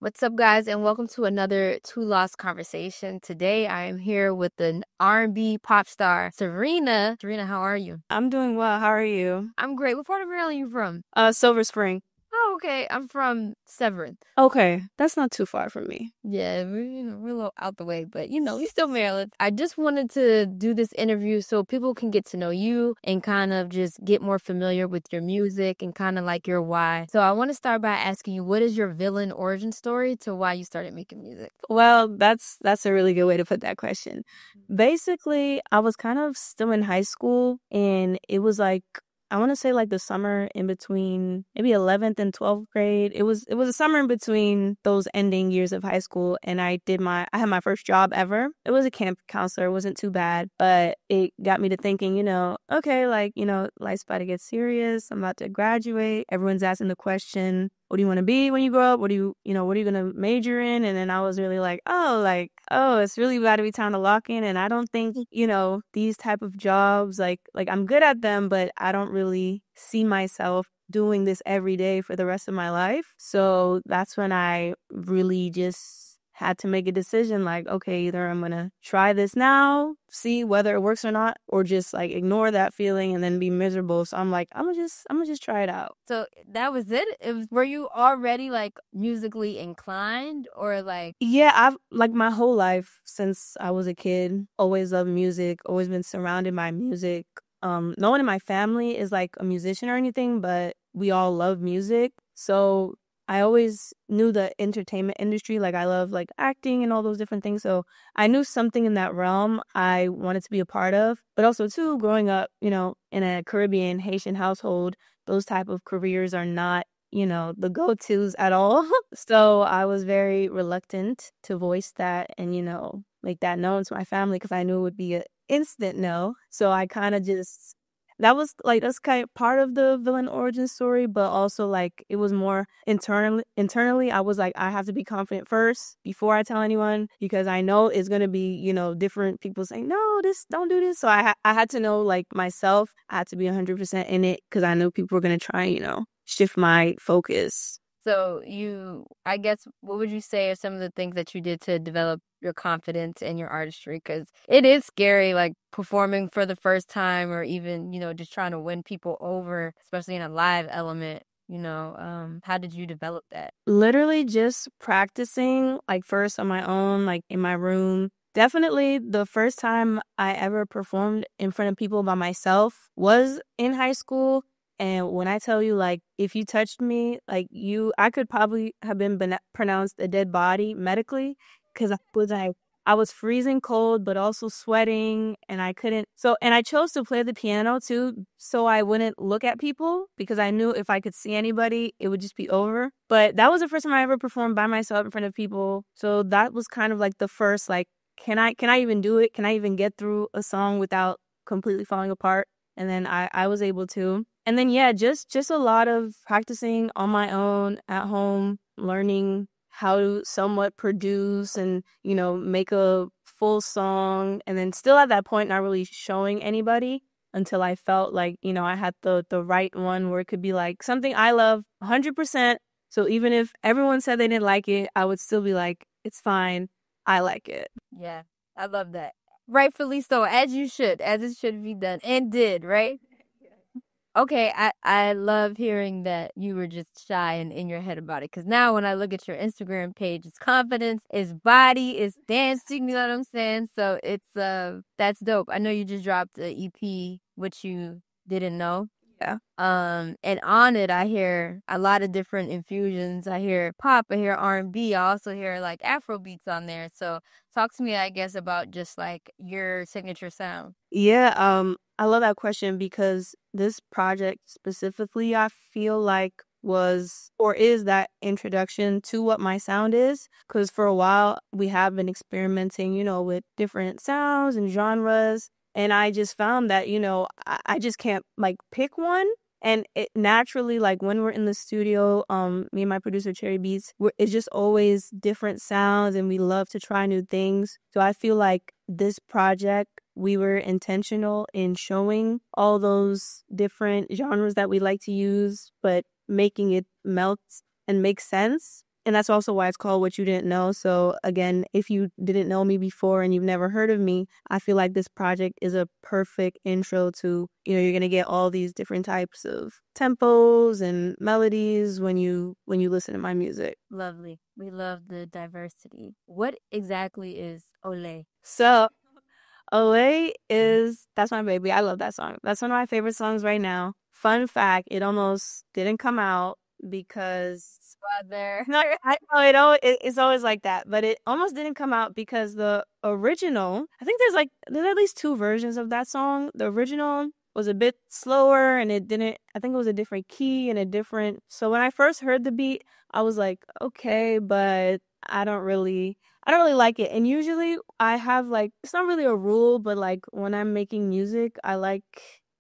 What's up, guys, and welcome to another Two Lost Conversation. Today, I am here with the R&B pop star, Sarina. Sarina, how are you? I'm doing well. How are you? I'm great. What part of Maryland are you from? Silver Spring. Oh, okay. I'm from Severance. Okay, that's not too far from me. Yeah, we're a little out the way, but we still Maryland. I just wanted to do this interview so people can get to know you and kind of just get more familiar with your music and kind of like your why. So I want to start by asking you, what is your villain origin story to why you started making music? Well, that's a really good way to put that question. Basically, I was kind of still in high school, and it was like I want to say like the summer in between maybe 11th and 12th grade. It was a summer in between those ending years of high school, and I had my first job ever. It was a camp counselor. It wasn't too bad, but it got me to thinking, okay, like, life's about to get serious. I'm about to graduate. Everyone's asking the question, what do you want to be when you grow up? What are you going to major in? And then I was really like, it's really about to be time to lock in. And I don't think, these type of jobs, like I'm good at them, but I don't really see myself doing this every day for the rest of my life. So that's when I really just had to make a decision like, okay, either I'm going to try this now, see whether it works or not, or just like ignore that feeling and then be miserable. So I'm like, I'm gonna just try it out. So that was it? Were you already like musically inclined or like? Yeah, I've like my whole life since I was a kid, always loved music, always been surrounded by music. No one in my family is like a musician or anything, but we all love music. So I always knew the entertainment industry. Like I love like acting and all those different things. So I knew something in that realm I wanted to be a part of. But also too, growing up, in a Caribbean Haitian household, those type of careers are not the go-tos at all. So I was very reluctant to voice that and, make that known to my family because I knew it would be an instant no. So I kind of just, that was like, that's kind of part of the villain origin story, but also like it was more internally, I was like, I have to be confident first before I tell anyone because I know it's going to be, different people saying, no, don't do this. So I had to know like myself, I had to be 100% in it because I knew people were going to try, shift my focus. So I guess, what would you say are some of the things that you did to develop your confidence and your artistry? Because it is scary, like performing for the first time or even, just trying to win people over, especially in a live element. How did you develop that? Literally just practicing, like first on my own, like in my room. Definitely the first time I ever performed in front of people by myself was in high school. And when I tell you, like, if you touched me, like I could probably have been pronounced a dead body medically because I was freezing cold, but also sweating and I couldn't. So, and I chose to play the piano too, so I wouldn't look at people because I knew if I could see anybody, it would just be over. But that was the first time I ever performed by myself in front of people. So that was kind of like the first, like, can I even do it? Can I even get through a song without completely falling apart? And then I was able to. And then, yeah, just a lot of practicing on my own at home, learning how to somewhat produce and, make a full song. And then still at that point, not really showing anybody until I felt like, I had the right one where it could be like something I love 100%. So even if everyone said they didn't like it, I would still be like, it's fine. I like it. Yeah, I love that. Rightfully so, as you should, as it should be done and did, right? Okay, I love hearing that you were just shy and in your head about it. Because now when I look at your Instagram page, it's confidence, it's body, it's dancing, you know what I'm saying? So that's dope. I know you just dropped the EP, which you didn't know. Yeah. And on it, I hear a lot of different infusions. I hear pop, I hear R&B. I also hear like Afro beats on there. So talk to me, I guess, about just like your signature sound. Yeah, I love that question because this project specifically, I feel like was or is that introduction to what my sound is. Because for a while, we have been experimenting, with different sounds and genres. And I just found that, I just can't like pick one. And it naturally, like when we're in the studio, me and my producer Cherry Beats, it's just always different sounds and we love to try new things. So I feel like this project, we were intentional in showing all those different genres that we like to use, but making it melt and make sense. And that's also why it's called What You Didn't Know. So again, if you didn't know me before and you've never heard of me, I feel like this project is a perfect intro to, you're going to get all these different types of tempos and melodies when you listen to my music. Lovely. We love the diversity. What exactly is Olé? So Olay that's my baby. I love that song. That's one of my favorite songs right now. Fun fact, it almost didn't come out because Brother. no, I know it's always like that, but it almost didn't come out because the original, I think there's at least two versions of that song. The original was a bit slower and I think it was a different key and so when I first heard the beat, I was like, okay, but I don't really like it. And usually I have like, it's not really a rule, but like when I'm making music, I like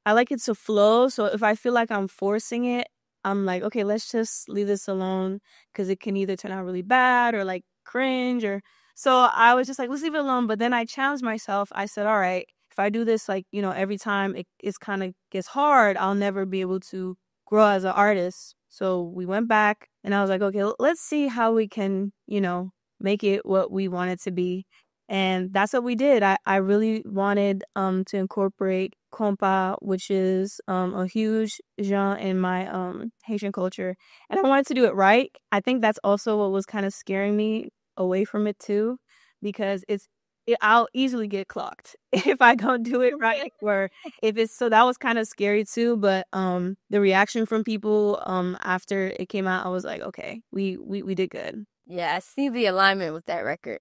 it to flow. So if I feel like I'm forcing it, I'm like, okay, let's just leave this alone because it can either turn out really bad or like cringe or so I was just like, let's leave it alone. But then I challenged myself. I said, all right, if I do this like, every time it's kind of gets hard, I'll never be able to grow as an artist. So we went back and I was like, okay, let's see how we can, make it what we want it to be. And that's what we did. I really wanted to incorporate Kompa, which is a huge genre in my Haitian culture. And I wanted to do it right. I think that's also what was kind of scaring me away from it too, because I'll easily get clocked if I don't do it right. Or if it's so that was kind of scary too. But the reaction from people after it came out, I was like, okay, we did good. Yeah, I see the alignment with that record.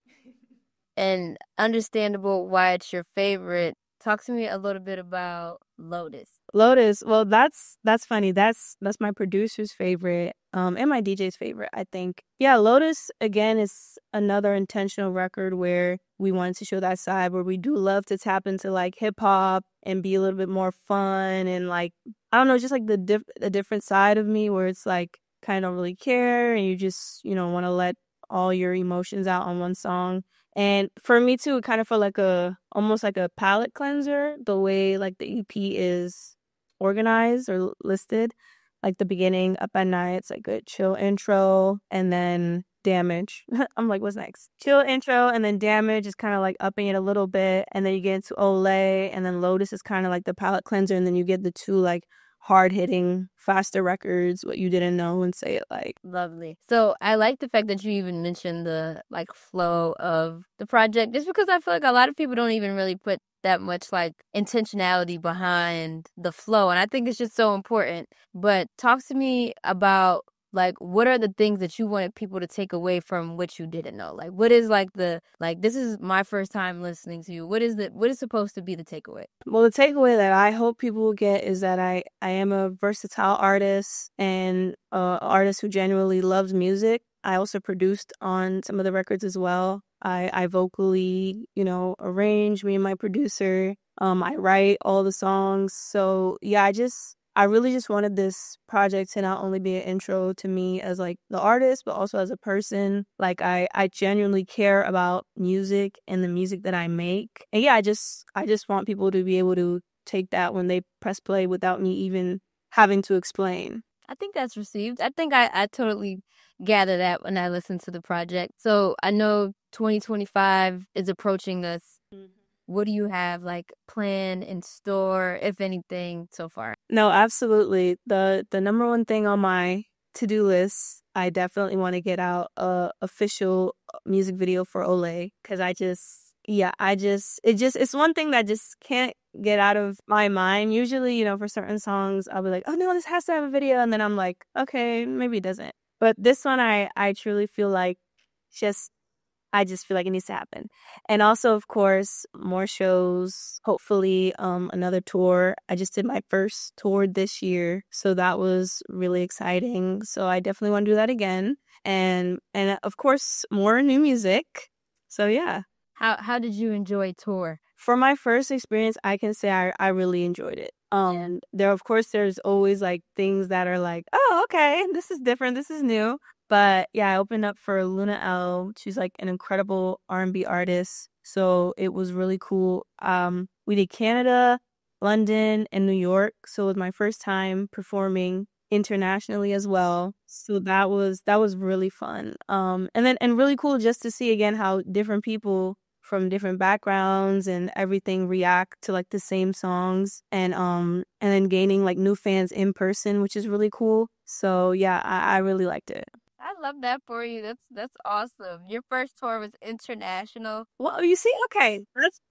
And understandable why it's your favorite. Talk to me a little bit about Lotus. Lotus, well, that's funny. That's my producer's favorite, and my DJ's favorite, I think. Yeah, Lotus again is another intentional record where we wanted to show that side where we do love to tap into like hip hop and be a little bit more fun and like I don't know, just like the different side of me where it's like kind of don't really care and you just want to let all your emotions out on one song. And for me too, it kind of felt like almost like a palette cleanser, the way like the EP is organized or listed. Like the beginning, Up at Night, it's like a chill intro, and then Damage. I'm like, what's next? Chill intro, and then Damage is kind of like upping it a little bit, and then you get into Olay, and then Lotus is kind of like the palette cleanser, and then you get the two like hard hitting, faster records, What You Didn't Know and Say It Like. Lovely. So I like the fact that you even mentioned the like flow of the project, just because I feel like a lot of people don't even really put that much like intentionality behind the flow. And I think it's just so important. But talk to me about like what are the things that you wanted people to take away from What You Didn't Know? Like what is like this is my first time listening to you. What is supposed to be the takeaway? Well, the takeaway that I hope people will get is that I am a versatile artist and an artist who genuinely loves music. I also produced on some of the records as well. I vocally, arrange, me and my producer. I write all the songs. So yeah, I really just wanted this project to not only be an intro to me as like the artist, but also as a person. Like I genuinely care about music and the music that I make. And yeah, I just want people to be able to take that when they press play without me even having to explain. I think that's received. I think I totally gather that when I listen to the project. So I know 2025 is approaching us. What do you have like planned in store, if anything, so far? No, absolutely. The number one thing on my to-do list, I definitely want to get out a official music video for Olay because it's one thing that just can't get out of my mind. Usually, for certain songs, I'll be like, oh no, this has to have a video. And then I'm like, okay, maybe it doesn't. But this one, I truly feel like just I just feel like it needs to happen. And also, of course, more shows, hopefully another tour. I just did my first tour this year, so that was really exciting. So I definitely want to do that again. And of course, more new music. So yeah. How did you enjoy tour? For my first experience, I can say I really enjoyed it. There's always like things that are like, oh, okay, this is different, this is new. But yeah, I opened up for Luna L. She's like an incredible R&B artist. So it was really cool. We did Canada, London, and New York. So it was my first time performing internationally as well. So that was really fun. And really cool just to see again how different people from different backgrounds and everything react to like the same songs and then gaining like new fans in person, which is really cool. So yeah, I really liked it. I love that for you. That's awesome. Your first tour was international. Well, you see, okay,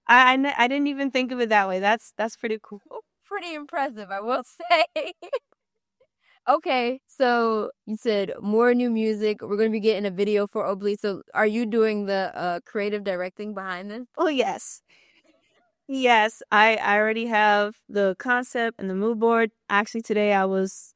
I didn't even think of it that way. That's pretty cool. Pretty impressive, I will say. Okay, so you said more new music. We're going to be getting a video for Oblique. So are you doing the creative directing behind this? Oh yes. Yes, I already have the concept and the mood board. Actually, today I was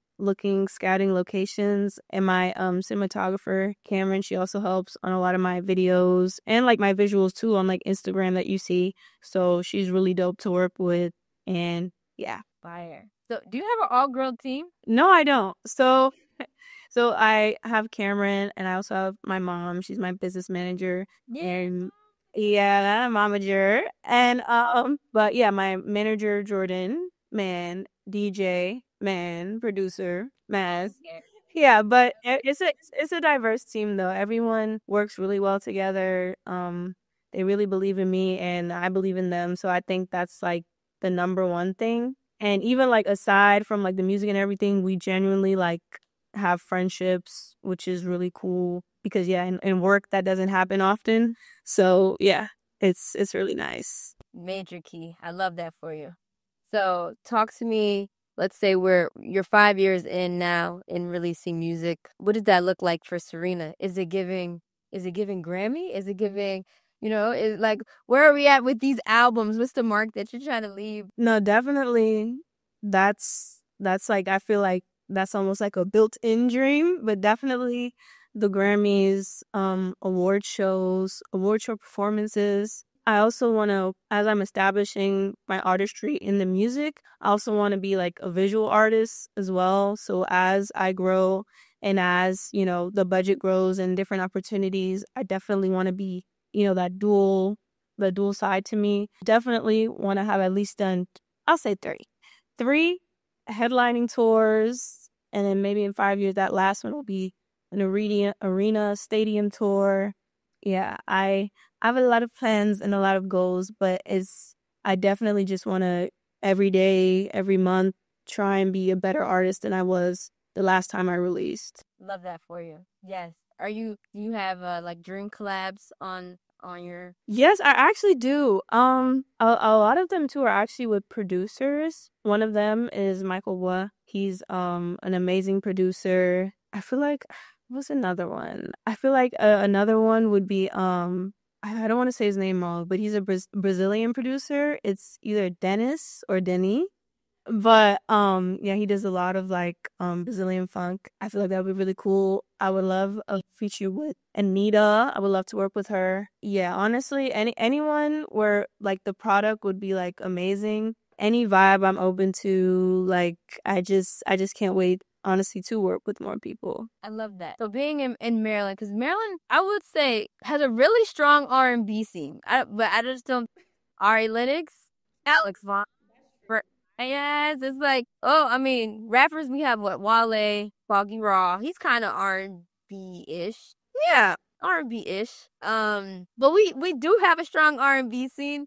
scouting locations, and my cinematographer, Cameron, she also helps on a lot of my videos and like my visuals too on like Instagram that you see. So she's really dope to work with, and yeah. Fire. So do you have an all-girl team? No, I don't. So I have Cameron, and I also have my mom. She's my business manager, Yeah. and yeah, I'm a momager. And but yeah, my manager Jordan, man, DJ, man, producer, man. Yeah, but it's a diverse team though. Everyone works really well together. They really believe in me, and I believe in them. So I think that's like the number one thing. And even like aside from like the music and everything, we genuinely like have friendships, which is really cool because yeah, in work that doesn't happen often. So yeah, it's really nice. Major key. I love that for you. So talk to me. Let's say you're 5 years in now in releasing music. What did that look like for Sarina? Is it giving Grammy? Is it giving, is like where are we at with these albums? What's the mark that you're trying to leave? No, definitely that's like I feel like that's almost like a built-in dream, but definitely the Grammys, award show performances. I also want to, as I'm establishing my artistry in the music, I also want to be like a visual artist as well. So as I grow and as, the budget grows and different opportunities, I definitely want to be, the dual side to me. Definitely want to have at least done, I'll say three headlining tours. And then maybe in 5 years, that last one will be an arena stadium tour. Yeah, I have a lot of plans and a lot of goals, but I definitely just want to every day, every month, try and be a better artist than I was the last time I released. Love that for you. Yes. Do you have like dream collabs on your Yes, I actually do. A lot of them too are actually with producers. One of them is Michael Wa. He's an amazing producer. I feel like what's another one? I feel like another one would be I don't want to say his name wrong, but he's a Brazilian producer. It's either Dennis or Denny. But yeah, he does a lot of like Brazilian funk. I feel like that would be really cool. I would love a feature with Anita. I would love to work with her. Yeah, honestly, anyone where like the product would be like amazing. Any vibe I'm open to. Like I just can't wait honestly to work with more people. I love that. So being in Maryland, because Maryland, I would say, has a really strong R&B scene. But I just don't. Ari Lennox, Alex Vaughn. Yes, it's like, oh, I mean, rappers, we have what? Wale, Foggy Raw. He's kind of R&B-ish. Yeah, R&B-ish. But we do have a strong R&B scene.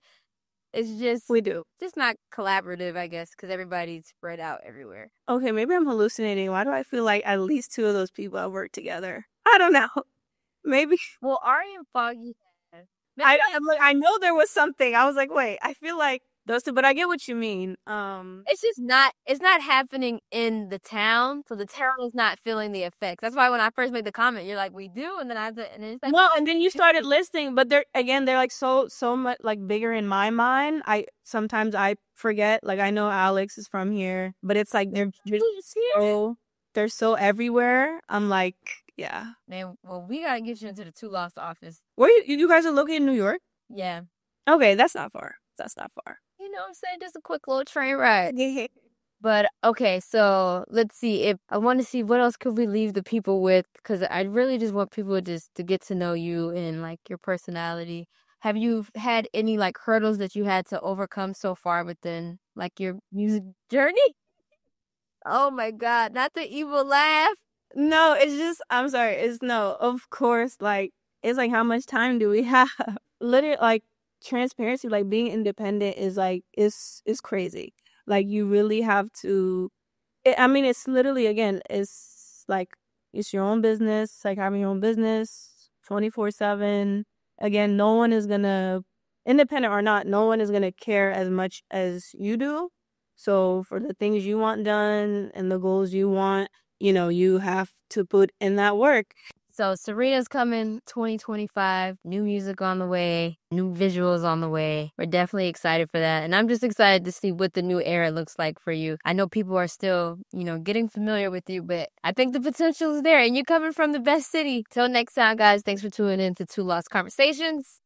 It's just We do. just not collaborative, I guess, because everybody's spread out everywhere. Okay, maybe I'm hallucinating. Why do I feel like at least two of those people have worked together? I don't know. Maybe Well, Ari and Foggy, I know there was something. I was like, wait, I feel like those two, but I get what you mean. it's not happening in the town, so the town is not feeling the effects. That's why when I first made the comment, you're like, we do, and then and then it's like, No, and then you started listing, but they're like so much like bigger in my mind. I sometimes I forget. Like I know Alex is from here, but it's like they're just so everywhere. I'm like, yeah. man, well, we gotta get you into the Two Lost office. Where you guys are located in New York? Yeah. Okay, that's not far. That's not far. You know what I'm saying? Just a quick little train ride. But okay, so let's see. If I want to see what else could we leave the people with, because I really just want people just to get to know you and like your personality. Have you had any like hurdles that you had to overcome so far within like your music journey? Oh my God, not the evil laugh. No, it's just, I'm sorry. It's no, of course, like, it's like, how much time do we have? Literally, like, transparency, like, being independent is like, is crazy. Like, you really have to, I mean, it's literally, again, it's like, it's your own business, like having your own business 24/7. Again, no one is gonna, independent or not, no one is gonna care as much as you do. So for the things you want done and the goals you want, you have to put in that work. So Sarina's coming 2025, new music on the way, new visuals on the way. We're definitely excited for that. And I'm just excited to see what the new era looks like for you. I know people are still, getting familiar with you, but I think the potential is there and you're coming from the best city. Till next time, guys, thanks for tuning in to Two Lost Conversations.